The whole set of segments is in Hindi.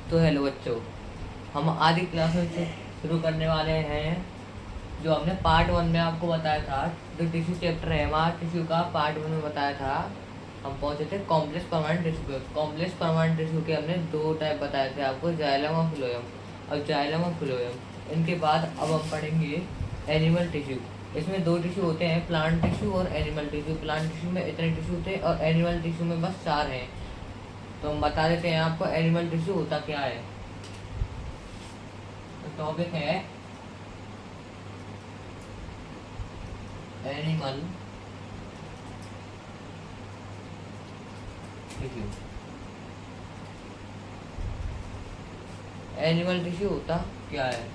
तो हेलो बच्चों, हम आज की क्लास में शुरू करने वाले हैं। जो हमने पार्ट 1 में आपको बताया था, जो टिश्यू चैप्टर है हमारा टिश्यू का, पार्ट 1 में बताया था। हम पहुंचे थे कॉम्प्लेक्स परमानेंट टिश्यू पे। कॉम्प्लेक्स परमानेंट टिश्यू के हमने 2 टाइप बताए थे आपको, जाइलम और फ्लोएम। और जाइलम और फ्लोएम इनके बाद अब हम पढ़ेंगे एनिमल टिश्यू। इसमें 2 टिश्यू होते हैं, प्लांट टिश्यू और एनिमल टिश्यू। प्लांट टिश्यू में इतने टिश्यू थे और एनिमल टिश्यू में बस 4 हैं। तो हम बता देते हैं आपको एनिमल टिश्यू होता क्या है। तो टॉपिक है एनिमल टिश्यू। एनिमल टिश्यू होता क्या है,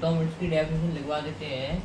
तो हम इसकी डेफिनेशन लिखवा देते हैं।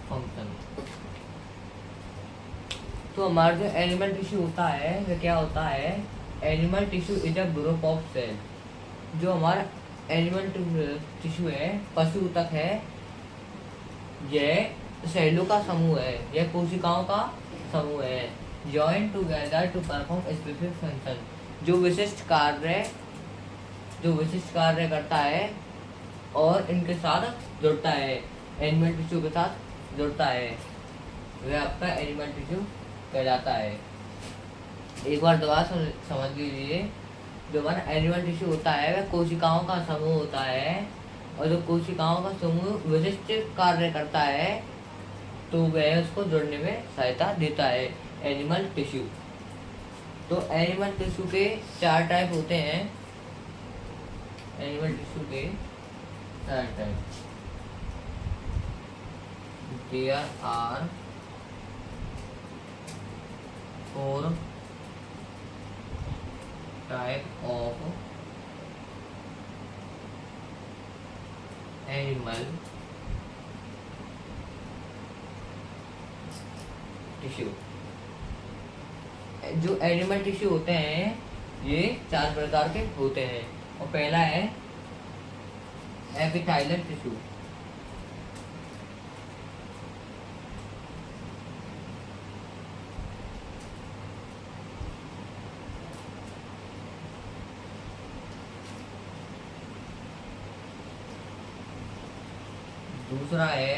फंक्शन। तो हमारा जो एनिमल टिश्यू होता है वो क्या होता है। Animal tissue is a group of cell. जो हमारा एनिमल टिश्यू है, पशु तक है, यह सेलों का समूह है, यह कोशिकाओं का समूह है। Join together to perform specific function. जो विशिष्ट कार्य करता है और इनके साथ जुड़ता है, एनिमल टिश्यू के साथ जुड़ता है, वह आपका एनिमल टिश्यू कहलाता है। एक बार दोबारा समझ लीजिए। जो हमारा एनिमल टिश्यू होता है वह कोशिकाओं का समूह होता है, और जो कोशिकाओं का समूह विशिष्ट कार्य करता है तो वह उसको जोड़ने में सहायता देता है, एनिमल टिश्यू। तो एनिमल टिश्यू के 4 टाइप होते हैं। एनिमल टिश्यू के 4 type. There are 4 type of animal tissue. जो एनिमल टिश्यू होते हैं ये 4 प्रकार के होते हैं। और पहला है एपिथेलियल टिश्यू। दूसरा है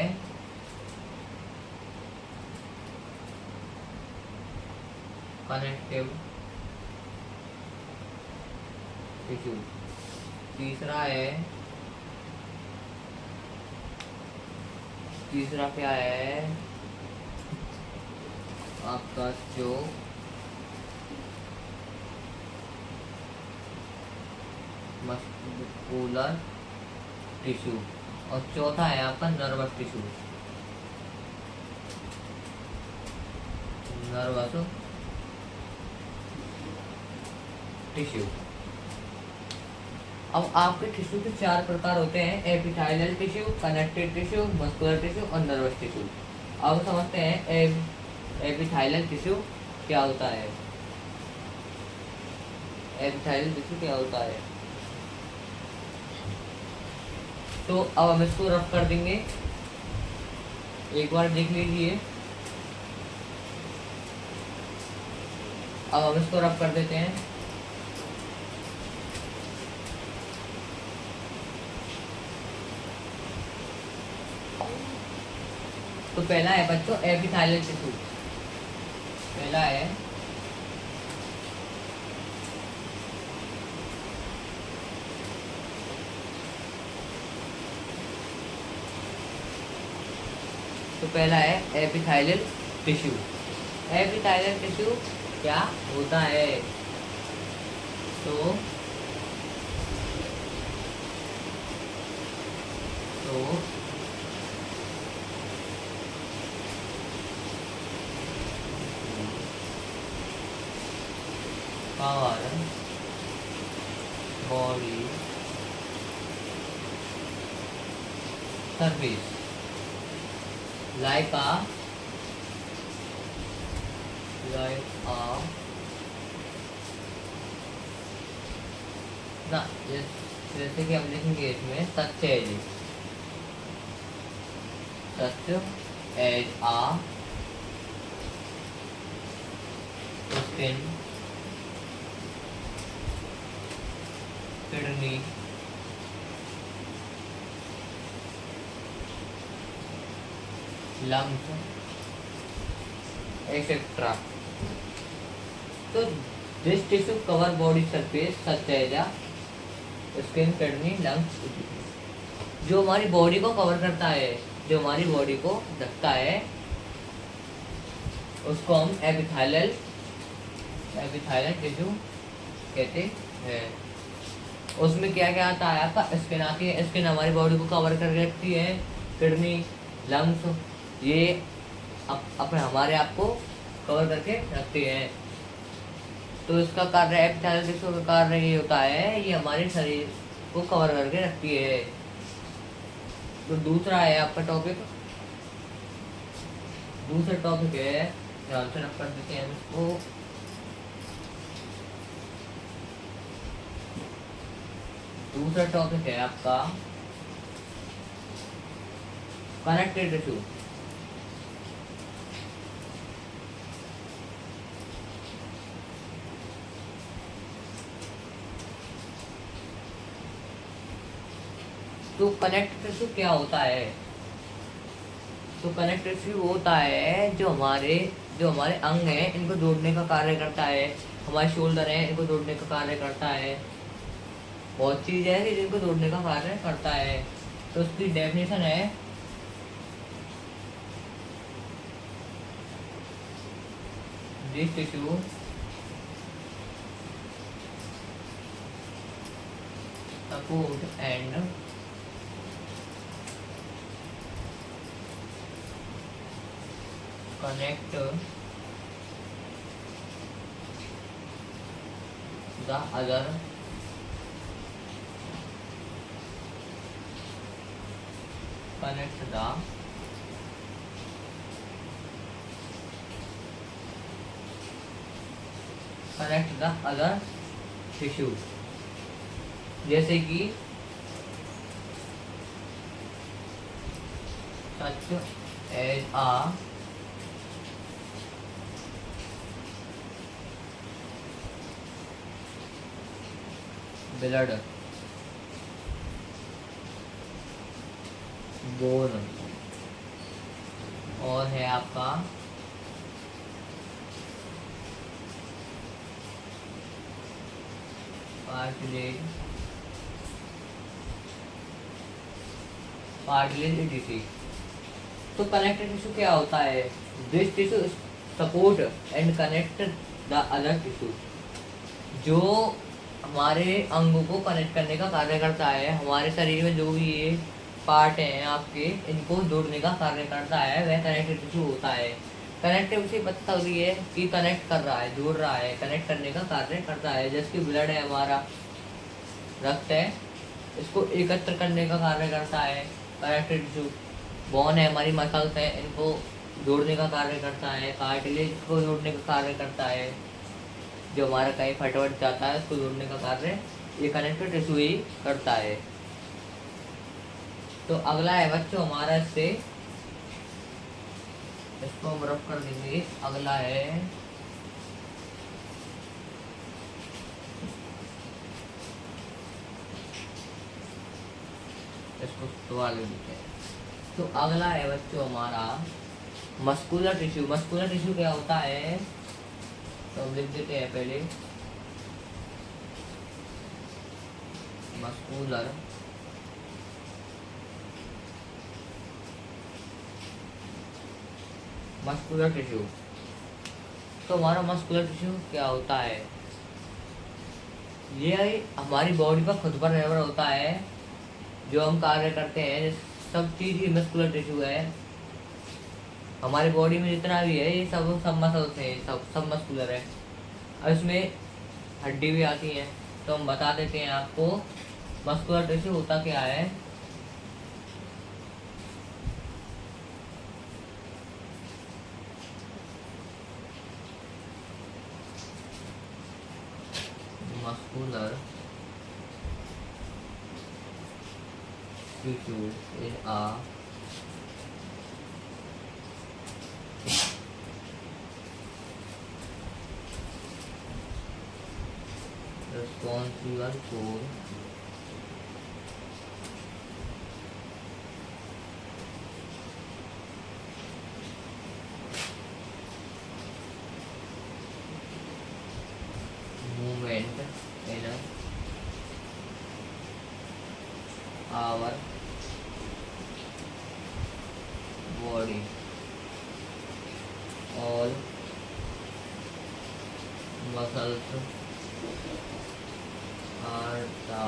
कनेक्टिव टिश्यू। तीसरा क्या है आपका जो मस्कुलर टिश्यू। और चौथा है आपका नर्वस टिश्यू। Nervous tissue. अब आपके टिश्यू के 4 प्रकार होते हैं, epithelial tissue, connective tissue, muscular tissue और नर्वस टिश्यू। अब समझते हैं एपिथेलियल टिश्यू क्या होता है। एपिथेलियल टिश्यू क्या होता है, तो अब हम इसको रफ कर देंगे। एक बार देख लीजिए। अब हम इसको रफ कर देते हैं। तो पहला है बच्चों एपिथेलियल टिश्यू। पहला है तो पहला है एपिथेलियल टिश्यू। एपिथेलियल टिश्यू क्या होता है? तो cover body surface like a ना जैसे कि हम लिखेंगे इसमें such as a skin kidney lungs etcetera. तो this tissue cover body surface such as a skin kidney lungs. जो हमारी बॉडी को कवर करता है, जो हमारी बॉडी को ढकता है, उसको हम एपिथेलियल टिश्यू कहते हैं। उसमें क्या क्या आता है? आपका स्किन आती है। स्किन हमारी बॉडी को कवर करके रखती है। किडनी लंग्स ये अपने हमारे आप को कवर करके रखती हैं। तो इसका कार्य एपिथेलियल टिश्यू का कार्य ये होता है, ये हमारे शरीर को कवर करके रखती है। तो दूसरा है आपका टॉपिक, दूसरा टॉपिक है, ध्यान से रख कर देते हैं इसको। दूसरा टॉपिक है आपका कनेक्टिव टिश्यू। तो कनेक्टिव टिश्यू क्या होता है? तो कनेक्टिव टिश्यू वो होता है जो हमारे अंग हैं इनको जोड़ने का कार्य करता है। हमारे शोल्डर हैं इनको जोड़ने का कार्य करता है। बहुत चीज़ है कि जिनको जोड़ने का कार्य करता है। तो उसकी डेफिनेशन है this tissue support and connect the other tissue. जैसे कि such as a blood bone और है आपका कार्टिलेज टिश्यू। तो कनेक्टिव टिश्यू क्या होता है? This tissue support and connect the other tissue. जो हमारे अंगों को कनेक्ट करने का कार्य करता है। हमारे शरीर में जो भी ये पार्ट हैं आपके, इनको जोड़ने का कार्य करता है, वह कनेक्टिव टिश्यू होता है। कनेक्टिव से पता चल रही है कि कनेक्ट कर रहा है, जोड़ रहा है, कनेक्ट करने का कार्य करता है। जैसे कि ब्लड है, हमारा रक्त है, इसको एकत्र करने का कार्य करता है कनेक्टिव टिश्यू। बोन है, हमारी मसल्स हैं, इनको जोड़ने का कार्य करता है। कार्टिलेज को जोड़ने का कार्य करता है। जो हमारा कहीं फटवट जाता है उसको जोड़ने का कार्य ये कनेक्टिव टिश्यू ही करता है। तो अगला है बच्चों हमारा इससे, इसको हम रफ कर देंगे। अगला है इसको सवाल लिखते हैं। तो अगला है बच्चों हमारा मस्कुलर टिश्यू। मस्कुलर टिश्यू क्या होता है? तो हम लिख देते हैं पहले मस्कुलर टिश्यू। तो हमारा मस्कुलर टिश्यू क्या होता है, ये हमारी बॉडी पर खुद पर निर्भर होता है। जो हम कार्य करते हैं सब चीज़ ही मस्कुलर टिश्यू है। हमारी बॉडी में जितना भी है ये सब सब मसल्स हैं, सब मस्कुलर है। और इसमें हड्डी भी आती है। तो हम बता देते हैं आपको मस्कुलर टिश्यू होता क्या है। Muscular tissue is a responsible for movement in our body. All muscles are the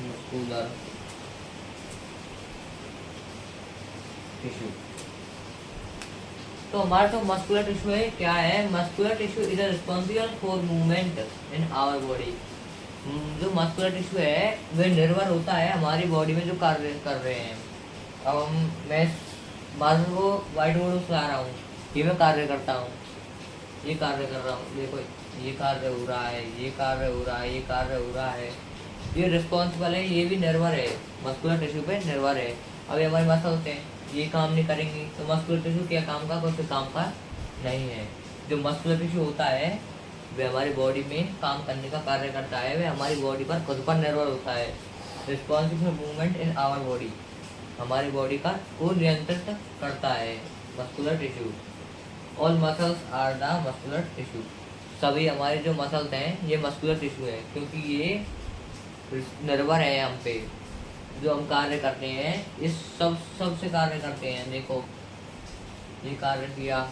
muscular tissue। तो हमारा तो मस्कुलर टिश्यू है क्या है, muscular tissue is responsible for movement in our body. जो मस्कुलर टिश्यू है वह निर्भर होता है हमारी बॉडी में जो कार्य कर रहे हैं। अब मैं बाजू को वाइट बोर्ड चला रहा हूँ, ये मैं कार्य करता हूँ, ये कार्य कर रहा हूँ, देखो ये कार्य हो रहा है, ये कार्य हो रहा है, ये कार्य हो रहा है, ये रिस्पॉन्सिबल है, ये भी निर्भर है, मस्कुलर टिश्यू पे निर्भर है। अब हमारे मसल्स हैं, ये काम नहीं करेंगी तो मस्कुलर टिश्यू क्या काम का, कुछ काम का नहीं है। जो मस्कुलर टिश्यू होता है वह हमारी बॉडी में काम करने का कार्य करता है, वह हमारी बॉडी पर खुद पर निर्भर होता है। Responsible movement in our body, हमारी बॉडी का को नियंत्रित करता है muscular tissue. All muscles are the muscular tissue, सभी हमारे जो मसल्स हैं ये मस्कुलर टिश्यू है, क्योंकि ये निर्भर है हम पे। जो हम कार्य करते हैं इस सब से कार्य करते हैं। देखो ये कार्य किया,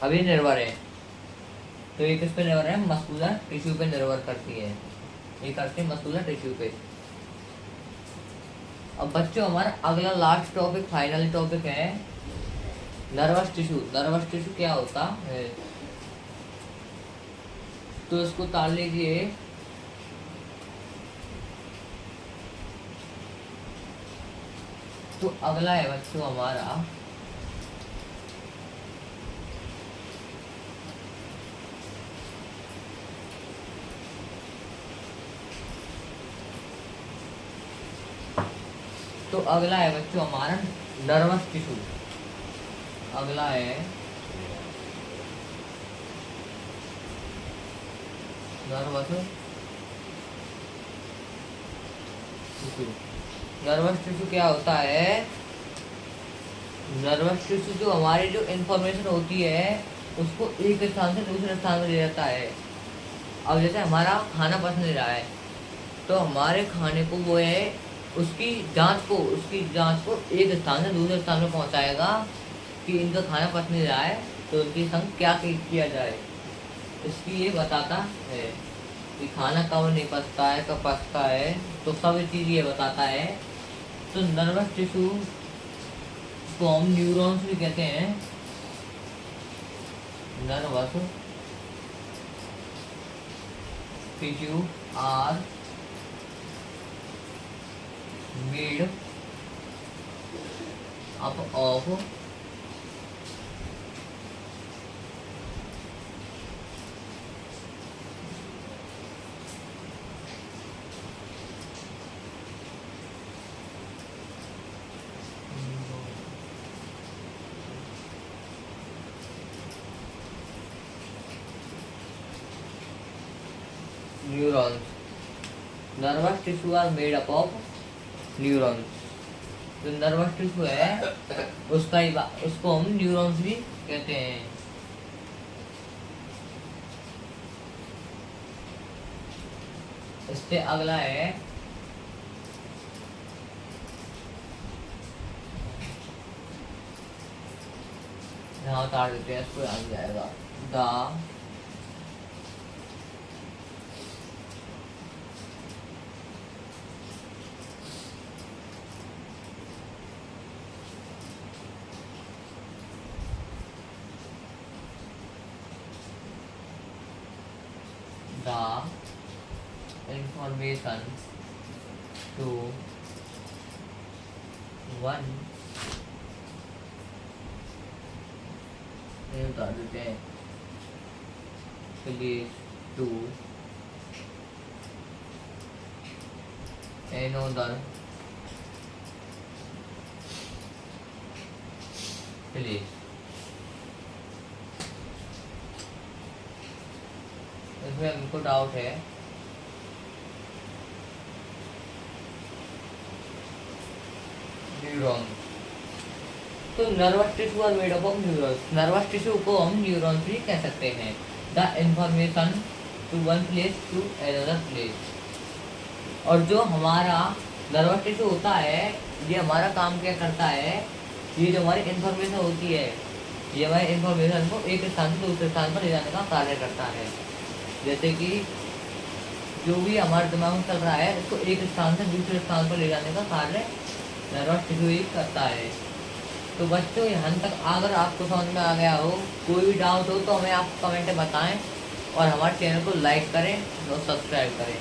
अभी निर्भर है, तो ये किस पे निर्भर है, मस्कुलर टिश्यू पे निर्भर करती है, ये करते हैं मस्कुलर टिश्यू पे। अब बच्चों हमारा अगला लास्ट टॉपिक, फाइनल टॉपिक है नर्वस टिश्यू। नर्वस टिश्यू क्या होता है, तो इसको ताल लीजिए। तो अगला है बच्चों हमारा नर्वस टिश्यू। अगला है नर्वस टिश्यू। नर्वस टिश्यू क्या होता है, नर्वस टिश्यू जो हमारी जो इंफॉर्मेशन होती है उसको एक स्थान से दूसरे स्थान में ले जाता है। अब जैसे हमारा खाना पच नहीं रहा है तो हमारे खाने को वो है उसकी जांच को एक स्थान से दूसरे स्थान में पहुंचाएगा कि इनका खाना पच नहीं रहा है तो उनके संग क्या किया जाए, इसकी ये बताता है कि खाना कब नहीं पचता है, कब पचता है, तो सब चीज़ ये बताता है। तो नर्वस टिश्यू को हम न्यूरॉन्स भी कहते हैं। Nervous tissue are made up of neurons. Nervous tissue are made up of neurons. जो नर्वस टिश्यू है उसको हम न्यूरॉन्स भी कहते हैं। इससे अगला है यहाँ उतार देते हैं, इसको आ जाएगा द information to one ये उतार देते हैं place to another place। इसमें हमको डाउट है न्यूरॉन। तो nervous tissue are made up of neurons. Nervous tissue को हम न्यूरॉन्स भी कह सकते हैं। The information to one place to another place. और जो हमारा नर्वस टिश्यू होता है ये हमारा काम क्या करता है, ये जो हमारी इंफॉर्मेशन होती है ये हमारी इंफॉर्मेशन को एक स्थान से दूसरे स्थान पर ले जाने का कार्य करता है। जैसे कि जो भी हमारे दिमाग में चल रहा है उसको एक स्थान से दूसरे स्थान पर ले जाने का कार्य नर्वस टिश्यू ही करता है। तो बच्चों यहाँ तक अगर आपको समझ में आ गया हो, कोई भी डाउट हो तो हमें आप कमेंट में बताएं और हमारे चैनल को लाइक करें और सब्सक्राइब करें।